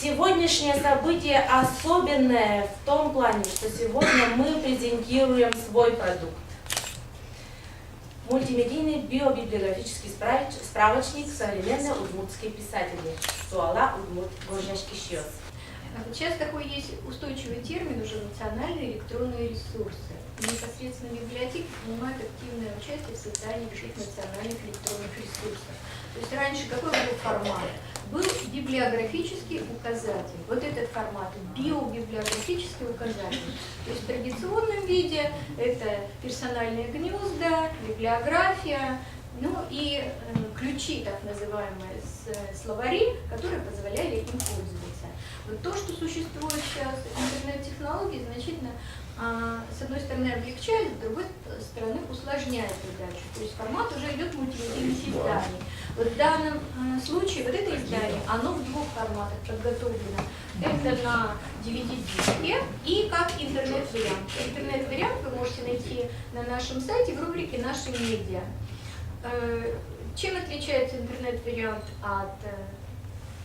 Сегодняшнее событие особенное в том плане, что сегодня мы презентируем свой продукт. Мультимедийный биобиблиографический справочник «Современные удмуртские писатели». Суала Удмурт Горжашки Щиос. Сейчас такой есть устойчивый термин уже национальные электронные ресурсы. Непосредственно библиотеки принимают активное участие в создании национальных электронных ресурсов. То есть раньше какой был формат? Был библиографический указатель. Вот этот формат биобиблиографический указатель. То есть в традиционном виде это персональные гнезда, библиография, ну и ключи, так называемые, словари, которые позволяли им пользоваться. Вот то, что существует сейчас, интернет-технологии, значительно, с одной стороны, облегчает, с другой стороны, усложняет задачу. То есть формат уже идет мультимедийных изданий. Вот в данном случае вот это издание, оно в двух форматах подготовлено. Это на DVD-диске и как интернет-вариант. Интернет-вариант вы можете найти на нашем сайте в рубрике «Наши медиа». Чем отличается интернет-вариант от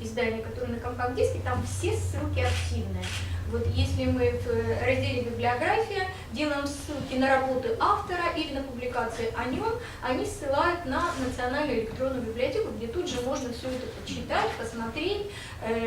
издания, которое на компакт-диске? Там все ссылки активные. Вот если мы в разделе «Библиография» делаем ссылки на работы автора или на публикации о нем, они ссылают на национальную электронную библиотеку, где тут же можно все это почитать, посмотреть,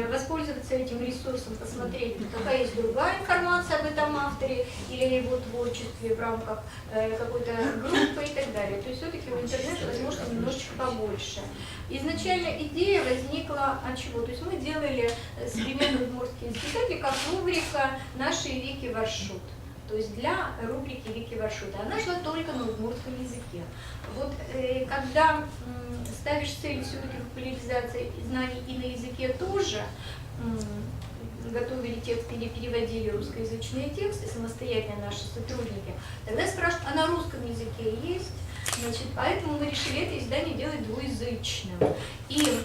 воспользоваться этим ресурсом, посмотреть, какая есть другая информация об этом авторе или его творчестве в рамках какой-то группы и так далее. То есть все-таки у интернета возможностей немножечко побольше. Изначально идея возникла от чего? То есть мы делали современные удмуртские писатели как рубрика «Наши Вики-Варшут». То есть для рубрики «Вики-Варшут». Она шла только на удмуртском языке. Вот когда ставишь цель все-таки популяризации знаний и на языке тоже, готовили тексты или переводили русскоязычные тексты самостоятельно наши сотрудники, тогда спрашивают, а на русском языке есть? Значит, поэтому мы решили это издание делать двуязычным. И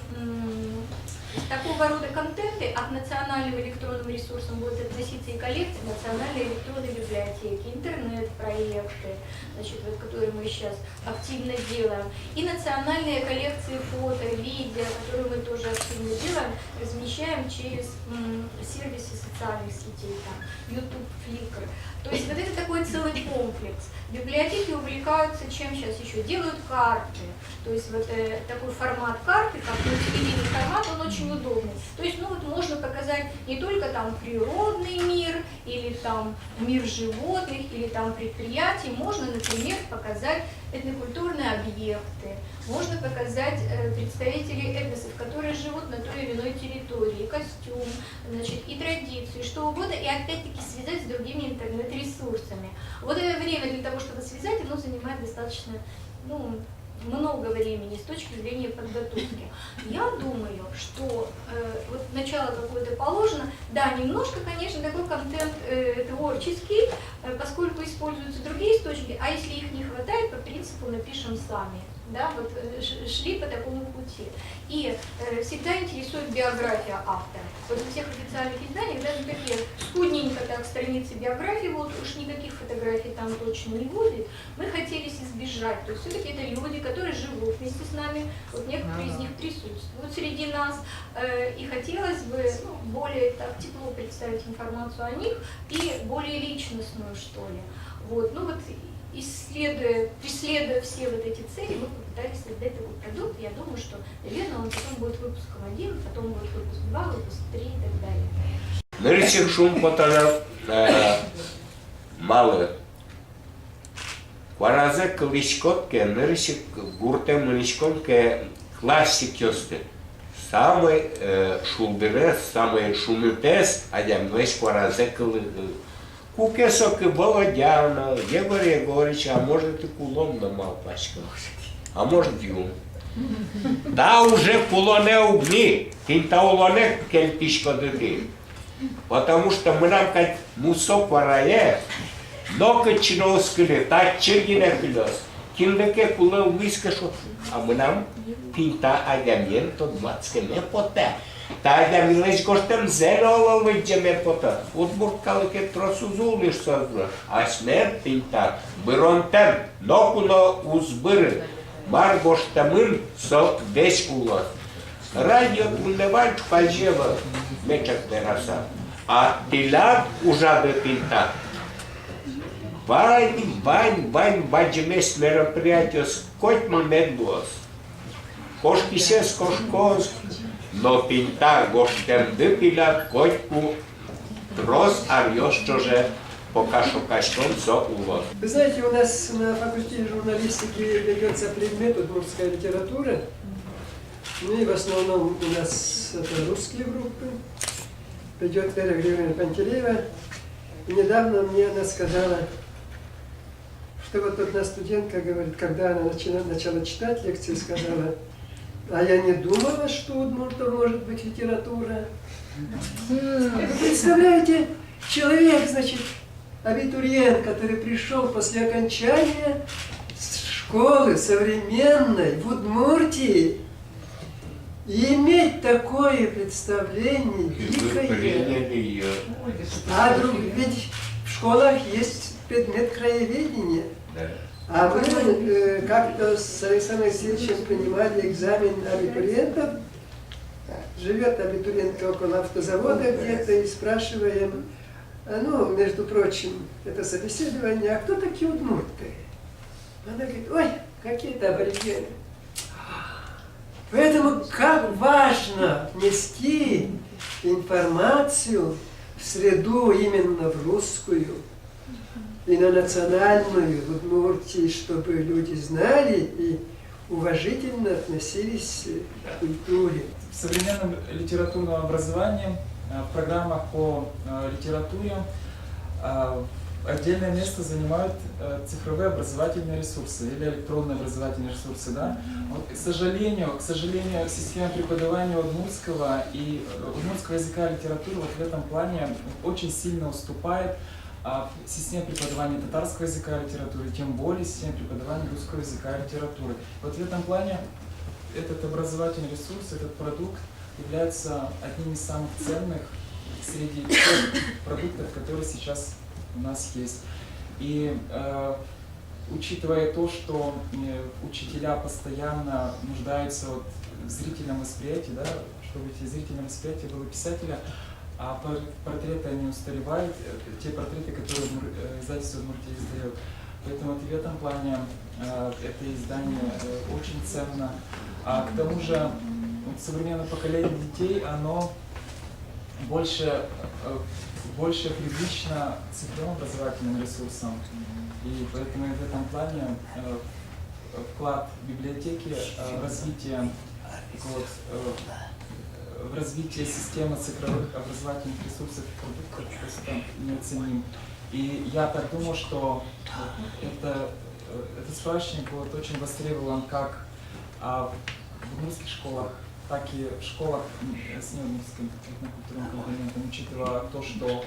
такого рода контенты от национального электронного ресурса будут относиться и коллекции национальной электронной библиотеки, интернет-проекты, значит, вот, которые мы сейчас активно делаем, и национальные коллекции фото, видео, которые мы тоже активно делаем, размещаем через сервисы социальных сетей, там, YouTube, Flickr. То есть вот это такой целый комплекс. Библиотеки увлекаются чем сейчас еще? Делают карты. То есть вот такой формат карты, как мультимедийный формат, он очень удобный. То есть ну, вот можно показать не только там природный мир, или там мир животных, или там предприятий. Можно, например, показать этнокультурные объекты. Можно показать представителей этносов, которые живут на той или иной территории, костюм, значит, и традиции, что угодно, и опять-таки связать с другими интернет-ресурсами. Вот это время для того, чтобы связать, оно занимает достаточно, ну, много времени с точки зрения подготовки. Я думаю, что вот начало какое-то положено. Да, немножко, конечно, такой контент творческий, поскольку используются другие источники, а если их не хватает, по принципу напишем сами. Да, вот шли по такому пути. И всегда интересует биография автора. Вот у всех официальных изданиях даже такие скудненько так страницы биографии, вот уж никаких фотографий там точно не будет. Мы хотели избежать. То есть все-таки это люди, которые живут вместе с нами, вот некоторые из них присутствуют среди нас. И хотелось бы более так тепло представить информацию о них и более личностную, что ли. Вот, ну вот, преследуя все вот эти цели, мы попытались создать такой продукт. Я думаю, что, наверное, он потом будет выпуском 1, потом будет выпуск 2, выпуск 3 и так далее. Нырчик шум потарав малы. Кваразе кличкотке, нырчик гурте мыличкотке классик ёсты. Самый шулберес, самый шумитес, адям ныч кваразе клыгы. Кукесок и Володяна, Егор Егорыч, а может и кулон на малпачка, а может юм. Да уже кулоне угни, тинта улоне кельпишко дыги. Потому что мы нам как мусок варае, но качино скеле, так чергине клёс. Киндеке куле уискашо, а мы нам тинта адямьен тот мацке не поте. Тайда милеш гоштем зело ловиджеме пота. Удмурткалыке тросузулиш созла. А смертинта быронтем нокуно узбыры. Мар гоштемын со деш улос. Radio undeva fazeva meciak terasa. A tilar уже pinta. Вань, баджимес мероприятие сколько момент было. Кошки сес, кошкос, но пинта гоштем выпила котку роз, а еще же пока что качком со увоз. Вы знаете, у нас на факультете журналистики ведется предмет удмуртская литература. Ну и в основном у нас это русские группы. Ведет Вера Григорьевна Пантелеева. И недавно мне она сказала, что вот одна студентка говорит, когда она начала читать лекции, сказала, а я не думала, что у удмуртов может быть литература. Вы представляете, человек, значит, абитуриент, который пришел после окончания школы современной в Удмуртии, и иметь такое представление дикое. А ведь в школах есть предмет краеведения. А мы как-то с Александром Алексеевичем принимали экзамен абитуриентов. Живет абитуриентка около автозавода где-то, и спрашиваем, ну, между прочим, это собеседование, а кто такие удмурты? Она говорит, ой, какие-то аборигены. Поэтому как важно нести информацию в среду именно в русскую и на национальную в Удмуртии, чтобы люди знали и уважительно относились к культуре. В современном литературном образовании, в программах по литературе отдельное место занимают цифровые образовательные ресурсы или электронные образовательные ресурсы. Да? Вот, к сожалению, система преподавания удмуртского и удмуртского языка и литературы вот в этом плане очень сильно уступает системе преподавания татарского языка и литературы, тем более системе преподавания русского языка и литературы. Вот в этом плане этот образовательный ресурс, этот продукт является одним из самых ценных среди тех продуктов, которые сейчас у нас есть. И учитывая то, что учителя постоянно нуждаются вот в зрительном восприятии, да, чтобы эти зрительное восприятие было писателя, а портреты они устаревают, те портреты, которые издательство Удмуртии издает. Поэтому вот в этом плане это издание очень ценно. А к тому же вот, современное поколение детей, оно больше привычно цифровым образовательным ресурсам. И поэтому в этом плане вклад библиотеки в развитие системы цифровых образовательных ресурсов и продуктов просто неоценим. И я так думаю, что этот справочник будет очень востребован как в удмуртских школах, так и в школах с неудмуртским этнокультурным компонентом, учитывая то, что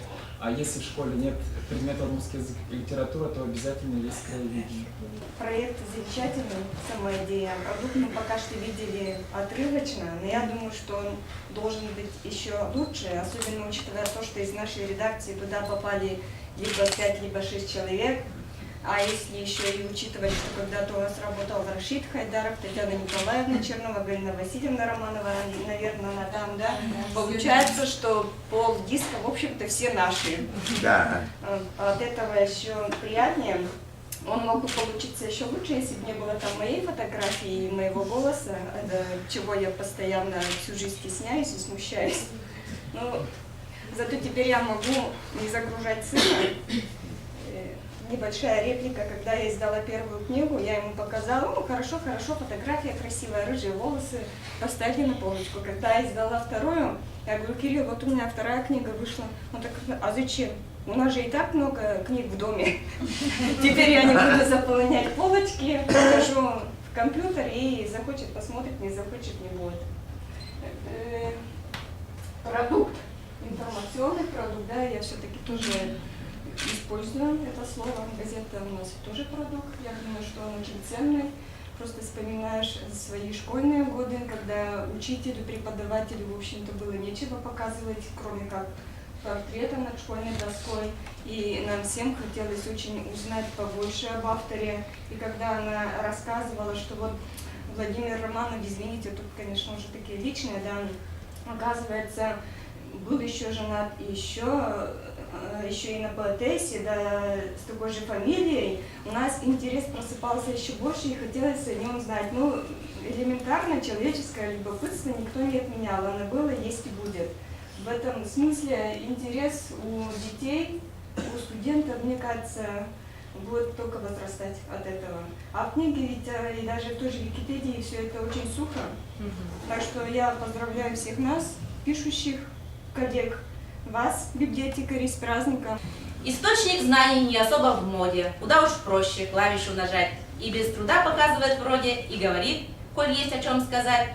если в школе нет предмета удмуртский язык и литература, то обязательно есть краеведение. Проект замечательный, сама идея. Продукт мы пока что видели отрывочно, но я думаю, что он должен быть еще лучше, особенно учитывая то, что из нашей редакции туда попали либо 5, либо 6 человек. А если еще и учитывать, что когда-то у нас работал Рашид Хайдаров, Татьяна Николаевна Чернова, Галина Васильевна Романова, наверное, она там, да, получается, что пол-диска, в общем-то, все наши. Да. От этого еще приятнее. Он мог бы получиться еще лучше, если бы не было там моей фотографии и моего голоса, чего я постоянно всю жизнь стесняюсь и смущаюсь. Но зато теперь я могу не загружать сына. Небольшая реплика, когда я издала первую книгу, я ему показала, ну хорошо, фотография красивая, рыжие волосы, поставьте на полочку. Когда я издала вторую, я говорю, Кирилл, вот у меня вторая книга вышла. Он так, а зачем? У нас же и так много книг в доме. Теперь я не буду заполнять полочки, покажу в компьютер и захочет посмотрит, не захочет не будет. Продукт, информационный продукт, да, я все-таки тоже используем это слово. Газета у нас тоже продукт. Я думаю, что он очень ценный. Просто вспоминаешь свои школьные годы, когда учителю, преподавателю, в общем-то, было нечего показывать, кроме как портрета над школьной доской. И нам всем хотелось очень узнать побольше об авторе. И когда она рассказывала, что вот Владимир Романов, извините, тут, конечно, уже такие личные, да, оказывается, был еще женат еще и на поэтессе, да, с такой же фамилией. У нас интерес просыпался еще больше и хотелось о нем знать. Ну, элементарно человеческое любопытство никто не отменял, оно было, есть и будет. В этом смысле интерес у детей, у студентов, мне кажется, будет только возрастать от этого. А в книге ведь и даже в той же Википедии все это очень сухо. Так что я поздравляю всех нас, пишущих коллег, вас, библиотекарей, с праздником. Источник знаний не особо в моде, куда уж проще клавишу нажать. И без труда показывает вроде, и говорит, коль есть о чем сказать.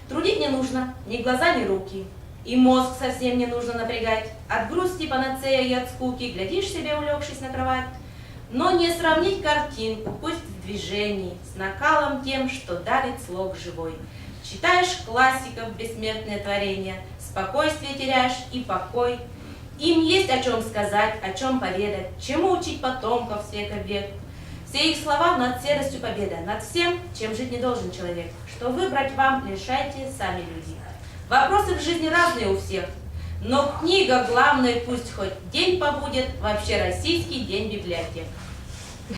Трудить не нужно, ни глаза, ни руки. И мозг совсем не нужно напрягать. От грусти панацея и от скуки, глядишь себе, улегшись на кровать. Но не сравнить картинку, пусть в движении, с накалом тем, что дарит слог живой. Читаешь классиков бессмертные творения, спокойствие теряешь и покой. Им есть о чем сказать, о чем поведать, чему учить потомков с века в век. Все их слова над серостью победа, над всем, чем жить не должен человек. Что выбрать вам, решайте сами люди. Вопросы в жизни разные у всех, но книга главной пусть хоть день побудет, вообще российский день библиотек.